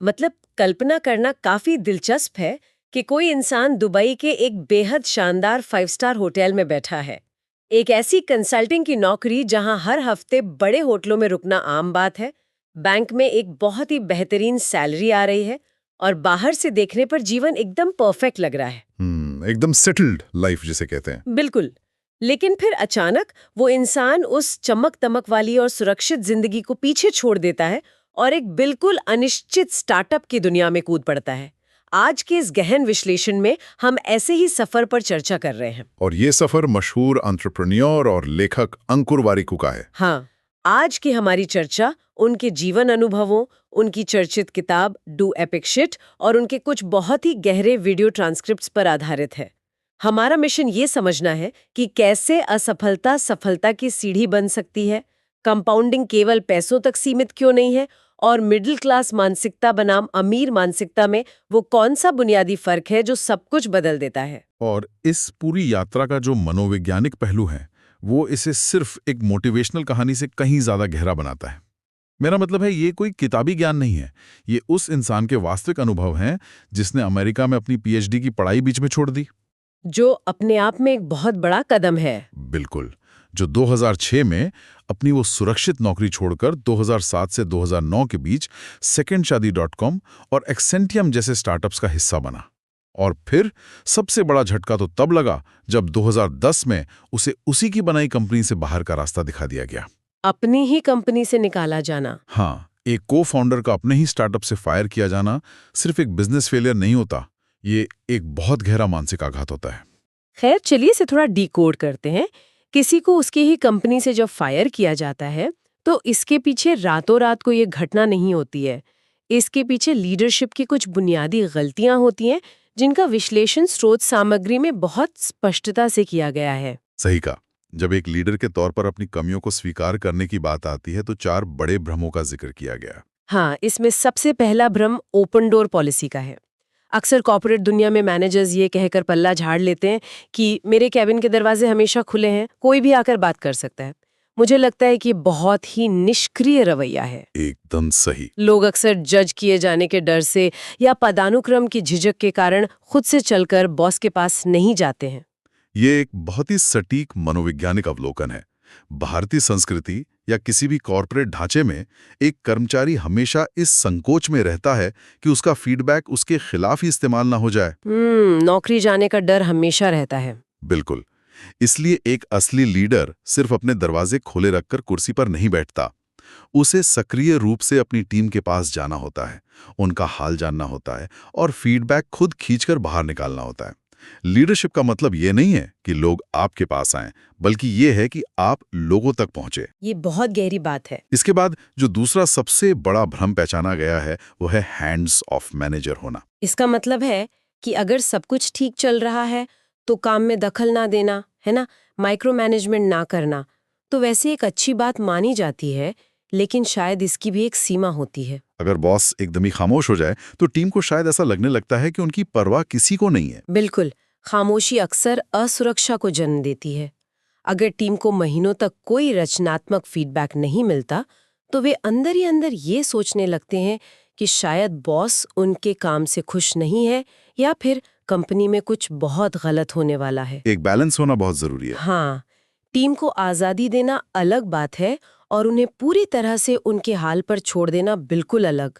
मतलब कल्पना करना काफी दिलचस्प है कि कोई इंसान दुबई के एक बेहद शानदार 5 स्टार होटल में बैठा है। एक ऐसी कंसल्टिंग की नौकरी जहां हर हफ्ते बड़े होटलों में रुकना आम बात है, बैंक में एक बहुत ही बेहतरीन सैलरी आ रही है और बाहर से देखने पर जीवन एकदम परफेक्ट लग रहा है। एकदम सेटल्ड लाइफ जिसे कहते हैं। बिल्कुल। लेकिन फिर अचानक वो इंसान उस चमक दमक वाली और सुरक्षित जिंदगी को पीछे छोड़ देता है और एक बिल्कुल अनिश्चित स्टार्टअप की दुनिया में कूद पड़ता है। आज के इस गहन विश्लेषण में हम ऐसे ही सफर पर चर्चा कर रहे हैं। और ये सफर मशहूर एंटरप्रेन्योर और लेखक अंकुर वारिकू का है। हाँ, आज की हमारी चर्चा उनके जीवन अनुभवों, उनकी चर्चित किताब डू एपिक शिट और उनके कुछ बहुत ही गहरे वीडियो ट्रांसक्रिप्ट्स पर आधारित है। हमारा मिशन ये समझना है कि कैसे असफलता सफलता की सीढ़ी बन सकती है, कंपाउंडिंग केवल पैसों तक सीमित क्यों नहीं है और मिडिल क्लास मानसिकता बनाम अमीर मानसिकता में वो कौन सा बुनियादी फर्क है जो सब कुछ बदल देता है। और इस पूरी यात्रा का जो मनोवैज्ञानिक पहलू है वो इसे सिर्फ एक मोटिवेशनल कहानी से कहीं ज्यादा गहरा बनाता है। मेरा मतलब है ये कोई किताबी ज्ञान नहीं है, ये उस इंसान के वास्तविक अनुभव हैं जिसने अमेरिका में अपनी पीएचडी की पढ़ाई बीच में छोड़ दी। जो अपने आप में एक बहुत बड़ा कदम है। बिल्कुल। जो 2006 में अपनी वो सुरक्षित नौकरी छोड़कर 2007 से 2009 के बीच secondshadi.com और एक्सेंटियम जैसे स्टार्टअप्स का हिस्सा बना। और फिर सबसे बड़ा झटका तो तब लगा जब 2010 में उसे उसी की बनाई कंपनी से बाहर का रास्ता दिखा दिया गया। अपनी ही कंपनी से निकाला जाना। हाँ, एक को फाउंडर का अपने ही स्टार्टअप से फायर किया जाना सिर्फ एक बिजनेस फेलियर नहीं होता, ये एक बहुत गहरा मानसिक आघात होता है। खैर, चलिए इसे थोड़ा डिकोड करते हैं। किसी को उसकी ही कंपनी से जब फायर किया जाता है तो इसके पीछे रातों रात को ये घटना नहीं होती है। इसके पीछे लीडरशिप की कुछ बुनियादी गलतियां होती हैं जिनका विश्लेषण स्रोत सामग्री में बहुत स्पष्टता से किया गया है। सही कहा। जब एक लीडर के तौर पर अपनी कमियों को स्वीकार करने की बात आती है तो 4 बड़े भ्रमों का जिक्र किया गया। हाँ, इसमें सबसे पहला भ्रम ओपन डोर पॉलिसी का है। अक्सर कॉर्पोरेट दुनिया में मैनेजर्स ये कहकर पल्ला झाड़ लेते हैं कि मेरे कैबिन के दरवाजे हमेशा खुले हैं, कोई भी आकर बात कर सकता है। मुझे लगता है कि बहुत ही निष्क्रिय रवैया है। एकदम सही। लोग अक्सर जज किए जाने के डर से या पदानुक्रम की झिझक के कारण खुद से चलकर बॉस के पास नहीं जाते हैं। ये एक बहुत ही सटीक मनोवैज्ञानिक अवलोकन है। भारतीय संस्कृति या किसी भी कॉर्पोरेट ढांचे में एक कर्मचारी हमेशा इस संकोच में रहता है कि उसका फीडबैक उसके खिलाफ ही इस्तेमाल ना हो जाए। नौकरी जाने का डर हमेशा रहता है। बिल्कुल। इसलिए एक असली लीडर सिर्फ अपने दरवाजे खोले रखकर कुर्सी पर नहीं बैठता, उसे सक्रिय रूप से अपनी टीम के पास जाना होता है, उनका हाल जानना होता है और फीडबैक खुद खींचकर बाहर निकालना होता है। लीडरशिप का मतलब ये नहीं है कि लोग आपके पास आएं, बल्कि ये है कि आप लोगों तक पहुंचे। ये बहुत गहरी बात है। इसके बाद जो दूसरा सबसे बड़ा भ्रम पहचाना गया है वो है हैंड्स ऑफ मैनेजर होना। इसका मतलब है कि अगर सब कुछ ठीक चल रहा है तो काम में दखल ना देना, है ना, माइक्रो मैनेजमेंट ना करना, तो वैसे एक अच्छी बात मानी जाती है, लेकिन शायद इसकी भी एक सीमा होती है। अगर बॉस एकदम ही खामोश हो जाए तो टीम को शायद ऐसा लगने लगता है कि उनकी परवाह किसी को नहीं है। बिल्कुल, खामोशी अक्सर असुरक्षा को जन्म देती है। अगर टीम को महीनों तक कोई रचनात्मक फीडबैक नहीं मिलता तो वे अंदर ही अंदर ये सोचने लगते हैं कि शायद बॉस उनके काम से खुश नहीं है या फिर कंपनी में कुछ बहुत गलत होने वाला है। एक बैलेंस होना बहुत जरूरी है। हाँ, टीम को आज़ादी देना अलग बात है और उन्हें पूरी तरह से उनके हाल पर छोड़ देना बिल्कुल अलग।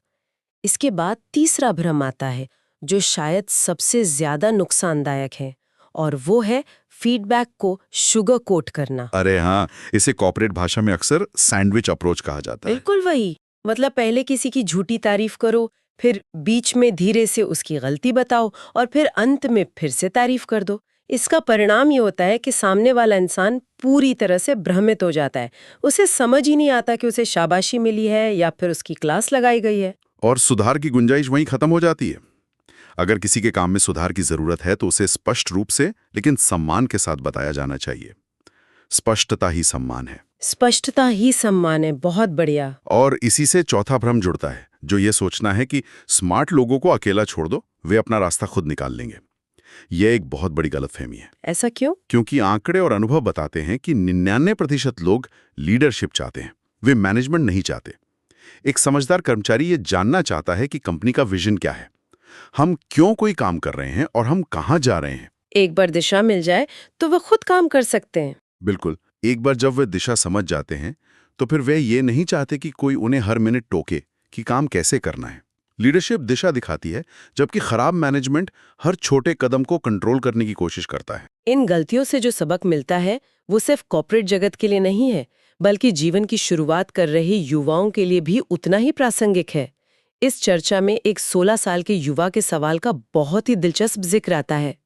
इसके बाद तीसरा भ्रम आता है जो शायद सबसे ज्यादा नुकसानदायक है, और वो है फीडबैक को शुगर कोट करना। अरे हाँ, इसे कॉर्पोरेट भाषा में अक्सर सैंडविच अप्रोच कहा जाता है। बिल्कुल वही। मतलब पहले किसी की झूठी तारीफ करो, फिर बीच में धीरे से उसकी गलती बताओ और फिर अंत में फिर से तारीफ कर दो। इसका परिणाम ये होता है कि सामने वाला इंसान पूरी तरह से भ्रमित हो जाता है। उसे समझ ही नहीं आता कि उसे शाबाशी मिली है या फिर उसकी क्लास लगाई गई है। और सुधार की गुंजाइश वहीं खत्म हो जाती है। अगर किसी के काम में सुधार की जरूरत है तो उसे स्पष्ट रूप से लेकिन सम्मान के साथ बताया जाना चाहिए। स्पष्टता ही सम्मान है। स्पष्टता ही सम्मान है। बहुत बढ़िया। और इसी से चौथा भ्रम जुड़ता है, जो ये सोचना है कि स्मार्ट लोगों को अकेला छोड़ दो, वे अपना रास्ता खुद निकाल लेंगे। यह एक बहुत बड़ी गलतफहमी है। ऐसा क्यों? क्योंकि आंकड़े और अनुभव बताते हैं कि 99% लोग लीडरशिप चाहते हैं, वे मैनेजमेंट नहीं चाहते। एक समझदार कर्मचारी ये जानना चाहता है कि कंपनी का विजन क्या है, हम क्यों कोई काम कर रहे हैं और हम कहाँ जा रहे हैं। एक बार दिशा मिल जाए तो वह खुद काम कर सकते हैं। बिल्कुल, एक बार जब वे दिशा समझ जाते हैं तो फिर वे ये नहीं चाहते कि कोई उन्हें हर मिनट टोके कि काम कैसे करना है। लीडरशिप दिशा दिखाती है, जबकि खराब मैनेजमेंट हर छोटे कदम को कंट्रोल करने की कोशिश करता है। इन गलतियों से जो सबक मिलता है वो सिर्फ कॉर्पोरेट जगत के लिए नहीं है, बल्कि जीवन की शुरुआत कर रहे युवाओं के लिए भी उतना ही प्रासंगिक है। इस चर्चा में एक 16 साल के युवा के सवाल का बहुत ही दिलचस्प जिक्र आता है।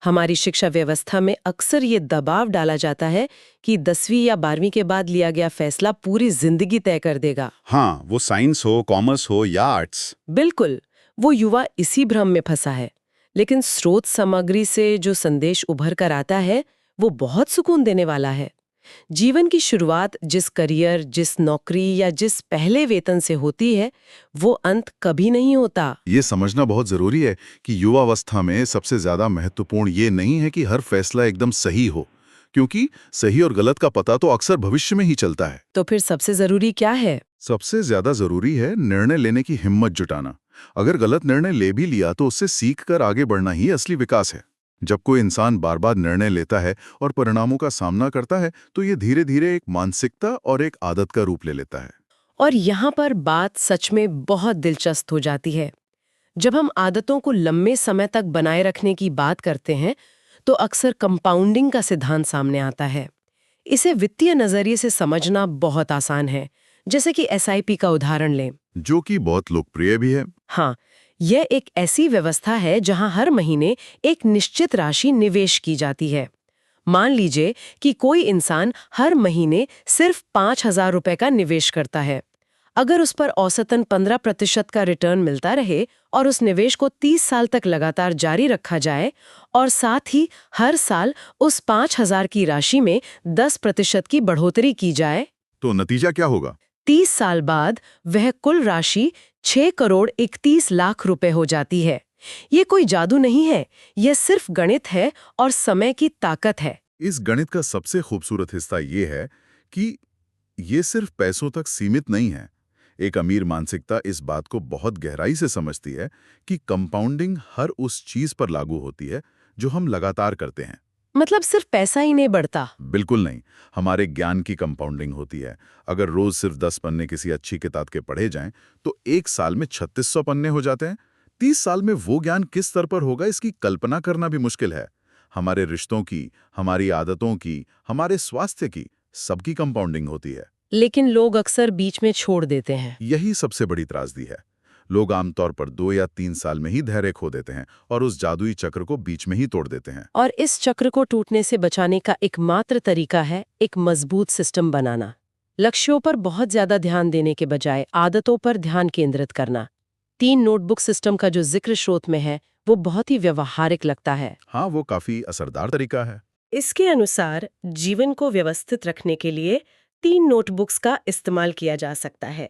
हमारी शिक्षा व्यवस्था में अक्सर ये दबाव डाला जाता है कि 10वीं या 12वीं के बाद लिया गया फैसला पूरी जिंदगी तय कर देगा। हाँ, वो साइंस हो, कॉमर्स हो या आर्ट्स। बिल्कुल, वो युवा इसी भ्रम में फंसा है। लेकिन स्रोत सामग्री से जो संदेश उभर कर आता है वो बहुत सुकून देने वाला है। जीवन की शुरुआत जिस करियर, जिस नौकरी या जिस पहले वेतन से होती है, वो अंत कभी नहीं होता। ये समझना बहुत जरूरी है कि युवावस्था में सबसे ज्यादा महत्वपूर्ण ये नहीं है कि हर फैसला एकदम सही हो, क्योंकि सही और गलत का पता तो अक्सर भविष्य में ही चलता है। तो फिर सबसे जरूरी क्या है? सबसे ज्यादा जरूरी है निर्णय लेने की हिम्मत जुटाना। अगर गलत निर्णय ले भी लिया तो उससे सीख कर आगे बढ़ना ही असली विकास है। जब कोई इंसान बार बार निर्णय लेता है और परिणामों का सामना करता है तो ये धीरे धीरे एक मानसिकता और एक आदत का रूप ले लेता है। और यहाँ पर बात सच में बहुत दिलचस्प हो जाती है। जब हम आदतों को लंबे समय तक बनाए रखने की बात करते हैं तो अक्सर कंपाउंडिंग का सिद्धांत सामने आता है। इसे वित्तीय नजरिए से समझना बहुत आसान है, जैसे कि SIP का उदाहरण लें, जो कि बहुत लोकप्रिय भी है। हाँ, यह एक ऐसी व्यवस्था है जहां हर महीने एक निश्चित राशि निवेश की जाती है। मान लीजिए कि कोई इंसान हर महीने सिर्फ 5,000 रुपए का निवेश करता है। अगर उस पर औसतन 15% का रिटर्न मिलता रहे और उस निवेश को 30 साल तक लगातार जारी रखा जाए और साथ ही हर साल उस 5,000 की राशि में 10% की बढ़ोतरी की जाए, तो नतीजा क्या होगा? 30 साल बाद वह कुल राशि 6 करोड़ 31 लाख रुपए हो जाती है। ये कोई जादू नहीं है, यह सिर्फ गणित है और समय की ताकत है। इस गणित का सबसे खूबसूरत हिस्सा ये है कि ये सिर्फ पैसों तक सीमित नहीं है। एक अमीर मानसिकता इस बात को बहुत गहराई से समझती है कि कंपाउंडिंग हर उस चीज पर लागू होती है जो हम लगातार करते हैं। मतलब सिर्फ पैसा ही नहीं बढ़ता? बिल्कुल नहीं, हमारे ज्ञान की कंपाउंडिंग होती है। अगर रोज सिर्फ 10 पन्ने किसी अच्छी किताब के पढ़े जाएं तो एक साल में 3600 पन्ने हो जाते हैं। 30 साल में वो ज्ञान किस स्तर पर होगा, इसकी कल्पना करना भी मुश्किल है। हमारे रिश्तों की, हमारी आदतों की, हमारे स्वास्थ्य की, सबकी कंपाउंडिंग होती है। लेकिन लोग अक्सर बीच में छोड़ देते हैं। यही सबसे बड़ी त्रासदी है। लोग आमतौर पर 2 या 3 साल में ही धैर्य खो देते हैं और उस जादुई चक्र को बीच में ही तोड़ देते हैं। और इस चक्र को टूटने से बचाने का एकमात्र तरीका है एक मजबूत सिस्टम बनाना। लक्ष्यों पर बहुत ज्यादा ध्यान देने के बजाय आदतों पर ध्यान केंद्रित करना। 3 नोटबुक सिस्टम का जो जिक्र स्रोत में है वो बहुत ही व्यवहारिक लगता है। हाँ, वो काफी असरदार तरीका है। इसके अनुसार जीवन को व्यवस्थित रखने के लिए 3 नोटबुक्स का इस्तेमाल किया जा सकता है।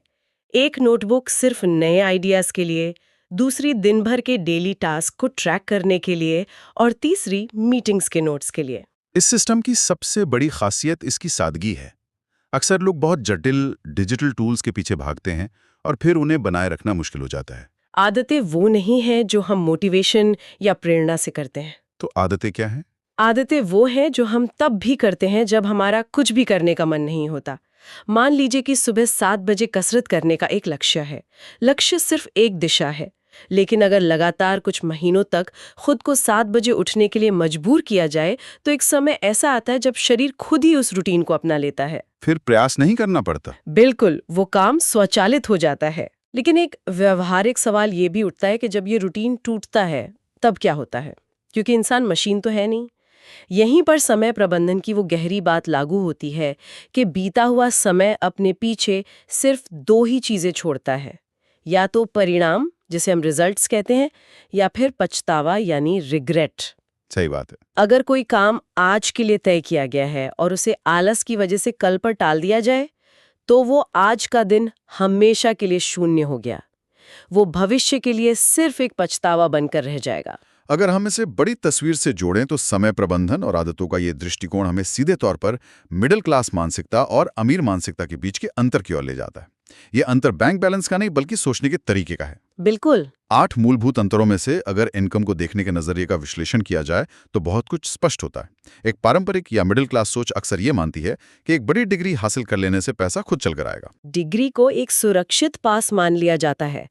एक नोटबुक सिर्फ नए आइडियाज के लिए, दूसरी दिन भर के डेली टास्क को ट्रैक करने के लिए और तीसरी मीटिंग्स के नोट्स के लिए। इस सिस्टम की सबसे बड़ी खासियत इसकी सादगी है। अक्सर लोग बहुत जटिल डिजिटल टूल्स के पीछे भागते हैं और फिर उन्हें बनाए रखना मुश्किल हो जाता है। आदतें वो नहीं हैं जो हम मोटिवेशन या प्रेरणा से करते हैं। तो आदतें क्या हैं? आदतें वो हैं जो हम तब भी करते हैं जब हमारा कुछ भी करने का मन नहीं होता। मान लीजिए कि सुबह 7 बजे कसरत करने का एक लक्ष्य है। लक्ष्य सिर्फ एक दिशा है, लेकिन अगर लगातार कुछ महीनों तक खुद को 7 बजे उठने के लिए मजबूर किया जाए तो एक समय ऐसा आता है जब शरीर खुद ही उस रूटीन को अपना लेता है। फिर प्रयास नहीं करना पड़ता। बिल्कुल, वो काम स्वचालित हो जाता है। लेकिन एक व्यवहारिक सवाल ये भी उठता है कि जब ये रूटीन टूटता है तब क्या होता है, क्योंकि इंसान मशीन तो है नहीं। यहीं पर समय प्रबंधन की वो गहरी बात लागू होती है कि बीता हुआ समय अपने पीछे सिर्फ 2 ही चीजें छोड़ता है, या तो परिणाम जिसे हम रिजल्ट्स कहते हैं, या फिर पछतावा यानी रिग्रेट। सही बात है। अगर कोई काम आज के लिए तय किया गया है और उसे आलस की वजह से कल पर टाल दिया जाए तो वो आज का दिन हमेशा के लिए शून्य हो गया। वो भविष्य के लिए सिर्फ एक पछतावा बनकर रह जाएगा। अगर हम इसे बड़ी तस्वीर से जोड़ें तो समय प्रबंधन और आदतों का ये दृष्टिकोण हमें सीधे तौर पर मिडिल क्लास मानसिकता और अमीर मानसिकता के बीच के अंतर की ओर ले जाता है। ये अंतर बैंक बैलेंस का नहीं बल्कि सोचने के तरीके का है। बिल्कुल। 8 मूलभूत अंतरों में से अगर इनकम को देखने के नजरिए का विश्लेषण किया जाए तो बहुत कुछ स्पष्ट होता है। एक पारंपरिक या मिडिल क्लास सोच अक्सर ये मानती है कि एक बड़ी डिग्री हासिल कर लेने से पैसा खुद चल कर आएगा। डिग्री को एक सुरक्षित पास मान लिया जाता है,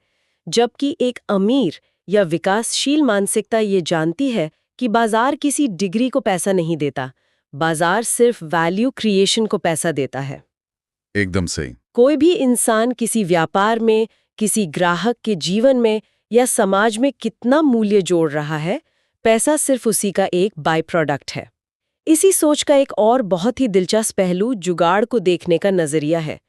जबकि एक अमीर या विकासशील मानसिकता ये जानती है कि बाजार किसी डिग्री को पैसा नहीं देता, बाजार सिर्फ वैल्यू क्रिएशन को पैसा देता है। एकदम सही। कोई भी इंसान किसी व्यापार में, किसी ग्राहक के जीवन में या समाज में कितना मूल्य जोड़ रहा है, पैसा सिर्फ उसी का एक बाय प्रोडक्ट है। इसी सोच का एक और बहुत ही दिलचस्प पहलू जुगाड़ को देखने का नजरिया है।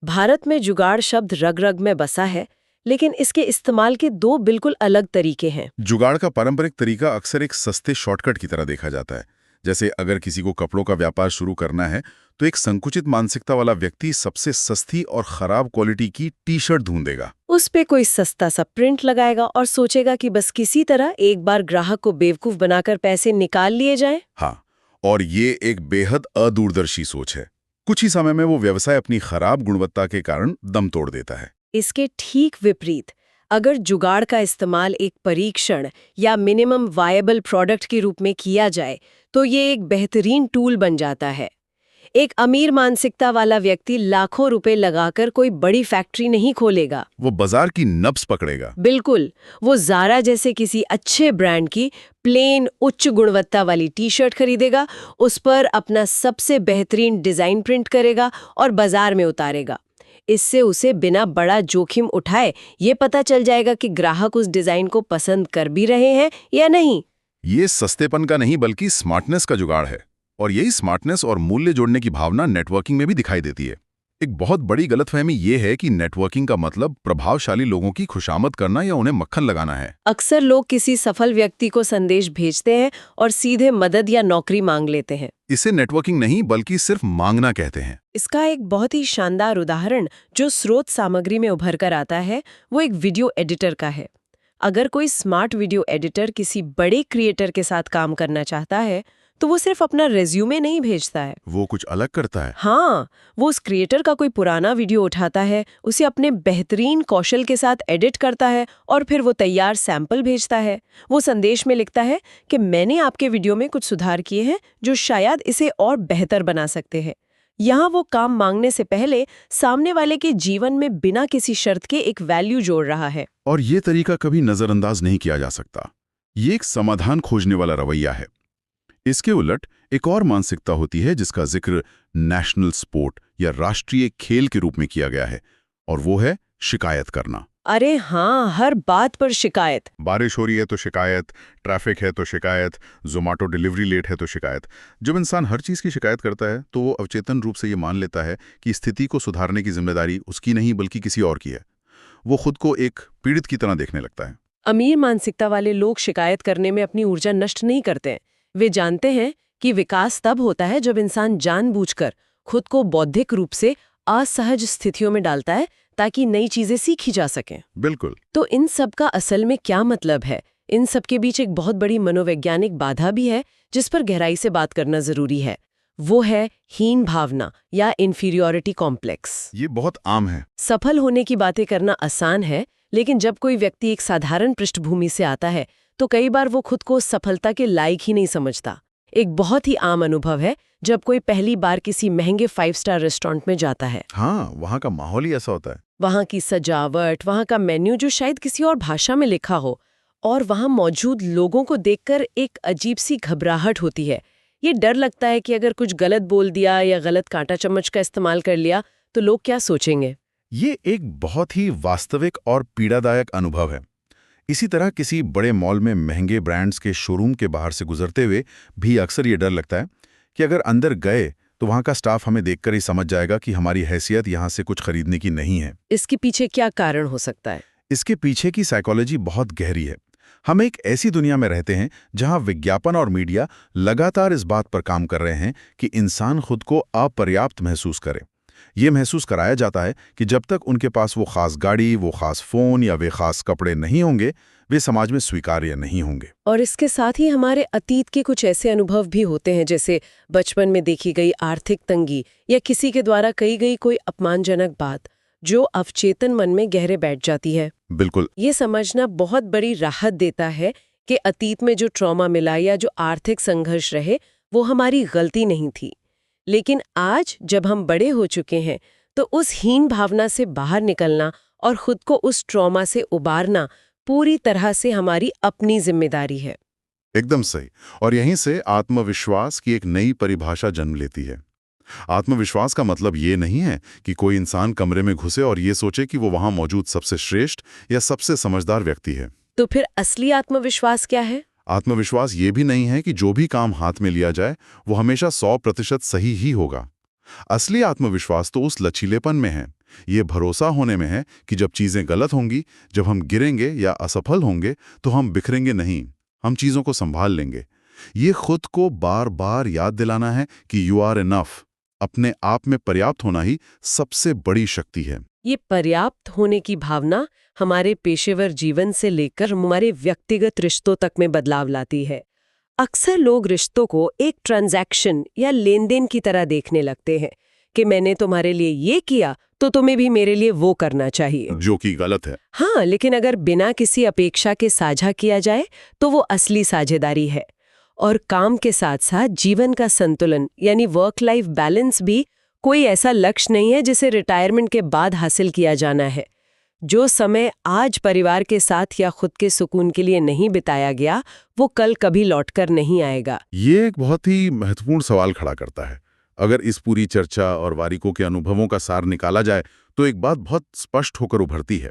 भारत में जुगाड़ शब्द रग-रग में बसा है, लेकिन इसके इस्तेमाल के दो बिल्कुल अलग तरीके हैं। जुगाड़ का पारंपरिक तरीका अक्सर एक सस्ते शॉर्टकट की तरह देखा जाता है। जैसे अगर किसी को कपड़ों का व्यापार शुरू करना है तो एक संकुचित मानसिकता वाला व्यक्ति सबसे सस्ती और खराब क्वालिटी की टी शर्ट ढूंढेगा, उस पे कोई सस्ता सा प्रिंट लगाएगा और सोचेगा कि बस किसी तरह एक बार ग्राहक को बेवकूफ बनाकर पैसे निकाल लिए जाएं। हाँ, और ये एक बेहद अदूरदर्शी सोच है। कुछ ही समय में वो व्यवसाय अपनी खराब गुणवत्ता के कारण दम तोड़ देता है। इसके ठीक विपरीत, अगर जुगाड़ का इस्तेमाल एक परीक्षण या मिनिमम वायबल प्रोडक्ट के रूप में किया जाए तो ये एक बेहतरीन टूल बन जाता है। एक अमीर मानसिकता वाला व्यक्ति लाखों रुपए लगाकर कोई बड़ी फैक्ट्री नहीं खोलेगा, वो बाजार की नब्ज पकड़ेगा। बिल्कुल। वो ज़ारा जैसे किसी अच्छे ब्रांड की प्लेन उच्च गुणवत्ता वाली टी शर्ट खरीदेगा, उस पर अपना सबसे बेहतरीन डिज़ाइन प्रिंट करेगा और बाजार में उतारेगा। इससे उसे बिना बड़ा जोखिम उठाए ये पता चल जाएगा कि ग्राहक उस डिज़ाइन को पसंद कर भी रहे हैं या नहीं। ये सस्तेपन का नहीं बल्कि स्मार्टनेस का जुगाड़ है, और यही स्मार्टनेस और मूल्य जोड़ने की भावना नेटवर्किंग में भी दिखाई देती है। एक बहुत बड़ी गलतफहमी ये है कि नेटवर्किंग का मतलब प्रभावशाली लोगों की खुशामद करना या उन्हें मक्खन लगाना है। अक्सर लोग किसी सफल व्यक्ति को संदेश भेजते हैं और सीधे मदद या नौकरी मांग लेते हैं। इसे नेटवर्किंग नहीं बल्कि सिर्फ मांगना कहते हैं। इसका एक बहुत ही शानदार उदाहरण जो स्रोत सामग्री में उभर कर आता है, वो एक वीडियो एडिटर का है। अगर कोई स्मार्ट वीडियो एडिटर किसी बड़े क्रिएटर के साथ काम करना चाहता है तो वो सिर्फ अपना रेज्यूमे नहीं भेजता है, वो कुछ अलग करता है। हाँ, वो उस क्रिएटर का कोई पुराना वीडियो उठाता है, उसे अपने बेहतरीन कौशल के साथ एडिट करता है और फिर वो तैयार सैंपल भेजता है। वो संदेश में लिखता है कि मैंने आपके वीडियो में कुछ सुधार किए हैं जो शायद इसे और बेहतर बना सकते हैं। यहाँ वो काम मांगने से पहले सामने वाले के जीवन में बिना किसी शर्त के एक वैल्यू जोड़ रहा है। और ये तरीका कभी नजरअंदाज नहीं किया जा सकता। ये एक समाधान खोजने वाला रवैया है। इसके उलट एक और मानसिकता होती है जिसका जिक्र नेशनल स्पोर्ट या राष्ट्रीय खेल के रूप में किया गया है, और वो है शिकायत करना। अरे हाँ, हर बात पर शिकायत। बारिश हो रही है तो शिकायत, ट्रैफिक है तो शिकायत, ज़ोमैटो डिलीवरी लेट है तो शिकायत। जब इंसान हर चीज़ की शिकायत करता है तो वो अवचेतन रूप से ये मान लेता है कि स्थिति को सुधारने की जिम्मेदारी उसकी नहीं बल्कि किसी और की है। वो खुद को एक पीड़ित की तरह देखने लगता है। अमीर मानसिकता वाले लोग शिकायत करने में अपनी ऊर्जा नष्ट नहीं करते हैं। वे जानते हैं कि विकास तब होता है जब इंसान जानबूझकर खुद को बौद्धिक रूप से असहज स्थितियों में डालता है ताकि नई चीजें सीखी जा सकें। बिल्कुल। तो इन सब का असल में क्या मतलब है? इन सब के बीच एक बहुत बड़ी मनोवैज्ञानिक बाधा भी है जिस पर गहराई से बात करना जरूरी है। वो है हीन भावना या इन्फीरियोरिटी कॉम्प्लेक्स। ये बहुत आम है। सफल होने की बातें करना आसान है, लेकिन जब कोई व्यक्ति एक साधारण पृष्ठभूमि से आता है तो कई बार वो खुद को सफलता के लायक ही नहीं समझता। एक बहुत ही आम अनुभव है जब कोई पहली बार किसी महंगे 5 स्टार रेस्टोरेंट में जाता है। हाँ, वहाँ का माहौल ही ऐसा होता है। वहाँ की सजावट, वहाँ का मेन्यू जो शायद किसी और भाषा में लिखा हो, और वहाँ मौजूद लोगों को देखकर एक अजीब सी घबराहट होती है। ये डर लगता है कि अगर कुछ गलत बोल दिया या गलत कांटा चम्मच का इस्तेमाल कर लिया तो लोग क्या सोचेंगे। ये एक बहुत ही वास्तविक और पीड़ादायक अनुभव है। इसी तरह किसी बड़े मॉल में महंगे ब्रांड्स के शोरूम के बाहर से गुजरते हुए भी अक्सर ये डर लगता है कि अगर अंदर गए तो वहाँ का स्टाफ हमें देखकर ही समझ जाएगा कि हमारी हैसियत यहाँ से कुछ खरीदने की नहीं है। इसके पीछे क्या कारण हो सकता है? इसके पीछे की साइकोलॉजी बहुत गहरी है। हम एक ऐसी दुनिया में रहते हैं जहाँ विज्ञापन और मीडिया लगातार इस बात पर काम कर रहे हैं कि इंसान खुद को अपर्याप्त महसूस करे। ये महसूस कराया जाता है कि जब तक उनके पास वो खास गाड़ी, वो खास फोन या वे खास कपड़े नहीं होंगे, वे समाज में स्वीकार्य नहीं होंगे। और इसके साथ ही हमारे अतीत के कुछ ऐसे अनुभव भी होते हैं, जैसे बचपन में देखी गई आर्थिक तंगी या किसी के द्वारा कही गई कोई अपमानजनक बात, जो अवचेतन मन में गहरे बैठ जाती है। बिल्कुल। ये समझना बहुत बड़ी राहत देता है कि अतीत में जो ट्रॉमा मिला या जो आर्थिक संघर्ष रहे वो हमारी गलती नहीं थी। लेकिन आज जब हम बड़े हो चुके हैं तो उस हीन भावना से बाहर निकलना और खुद को उस ट्रॉमा से उबारना पूरी तरह से हमारी अपनी जिम्मेदारी है। एकदम सही। और यहीं से आत्मविश्वास की एक नई परिभाषा जन्म लेती है। आत्मविश्वास का मतलब ये नहीं है कि कोई इंसान कमरे में घुसे और ये सोचे कि वो वहां मौजूद सबसे श्रेष्ठ या सबसे समझदार व्यक्ति है। तो फिर असली आत्मविश्वास क्या है? आत्मविश्वास ये भी नहीं है कि जो भी काम हाथ में लिया जाए वो हमेशा 100% सही ही होगा। असली आत्मविश्वास तो उस लचीलेपन में है, ये भरोसा होने में है कि जब चीजें गलत होंगी, जब हम गिरेंगे या असफल होंगे तो हम बिखरेंगे नहीं, हम चीजों को संभाल लेंगे। ये खुद को बार बार याद दिलाना है कि यू आर इनफ, अपने आप में पर्याप्त होना ही सबसे बड़ी शक्ति है। ये पर्याप्त होने की भावना हमारे पेशेवर जीवन से लेकर हमारे व्यक्तिगत रिश्तों तक में बदलाव लाती है। अक्सर लोग रिश्तों को एक ट्रांजैक्शन या लेन-देन की तरह देखने लगते हैं कि मैंने तुम्हारे लिए ये किया तो तुम्हें भी मेरे लिए वो करना चाहिए, जो कि गलत है। हाँ, लेकिन अगर बिना किसी अपेक्षा के साझा किया जाए तो वो असली साझेदारी है। और काम के साथ साथ जीवन का संतुलन यानी वर्क लाइफ बैलेंस भी कोई ऐसा लक्ष्य नहीं है जिसे रिटायरमेंट के बाद हासिल किया जाना है। जो समय आज परिवार के साथ या खुद के सुकून के लिए नहीं बिताया गया वो कल कभी लौटकर नहीं आएगा। ये एक बहुत ही महत्वपूर्ण सवाल खड़ा करता है। अगर इस पूरी चर्चा और वारिकों के अनुभवों का सार निकाला जाए तो एक बात बहुत स्पष्ट होकर उभरती है।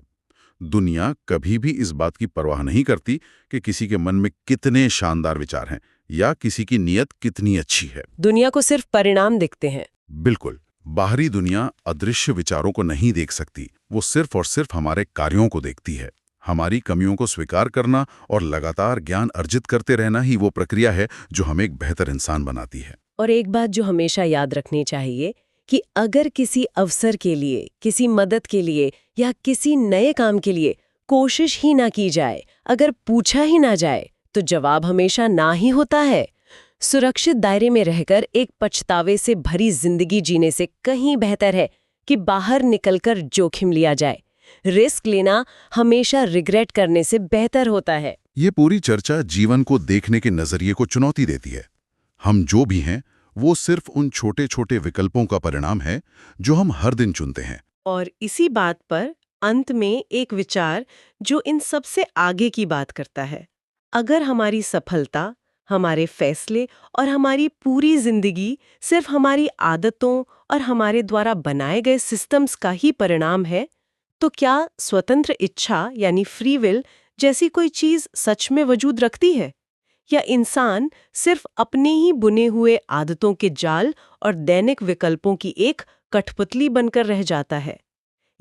दुनिया कभी भी इस बात की परवाह नहीं करती कि किसी के मन में कितने शानदार विचार हैं या किसी की नीयत कितनी अच्छी है। दुनिया को सिर्फ परिणाम दिखते हैं। बिल्कुल। बाहरी दुनिया अदृश्य विचारों को नहीं देख सकती, वो सिर्फ और सिर्फ हमारे कार्यों को देखती है। हमारी कमियों को स्वीकार करना और लगातार ज्ञान अर्जित करते रहना ही वो प्रक्रिया है जो हमें एक बेहतर इंसान बनाती है। और एक बात जो हमेशा याद रखनी चाहिए कि अगर किसी अवसर के लिए, किसी मदद के लिए या किसी नए काम के लिए कोशिश ही ना की जाए, अगर पूछा ही ना जाए, तो जवाब हमेशा ना ही होता है। सुरक्षित दायरे में रहकर एक पछतावे से भरी जिंदगी जीने से कहीं बेहतर है कि बाहर निकलकर जोखिम लिया जाए। रिस्क लेना हमेशा रिग्रेट करने से बेहतर होता है। ये पूरी चर्चा जीवन को देखने के नजरिए को चुनौती देती है। हम जो भी हैं वो सिर्फ उन छोटे छोटे विकल्पों का परिणाम है जो हम हर दिन चुनते हैं। और इसी बात पर अंत में एक विचार जो इन सबसे आगे की बात करता है। अगर हमारी सफलता, हमारे फैसले और हमारी पूरी जिंदगी सिर्फ हमारी आदतों और हमारे द्वारा बनाए गए सिस्टम्स का ही परिणाम है, तो क्या स्वतंत्र इच्छा यानी फ्री विल जैसी कोई चीज सच में वजूद रखती है? या इंसान सिर्फ अपने ही बुने हुए आदतों के जाल और दैनिक विकल्पों की एक कठपुतली बनकर रह जाता है?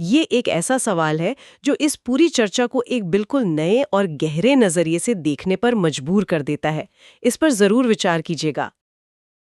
ये एक ऐसा सवाल है जो इस पूरी चर्चा को एक बिल्कुल नए और गहरे नजरिए से देखने पर मजबूर कर देता है। इस पर जरूर विचार कीजिएगा।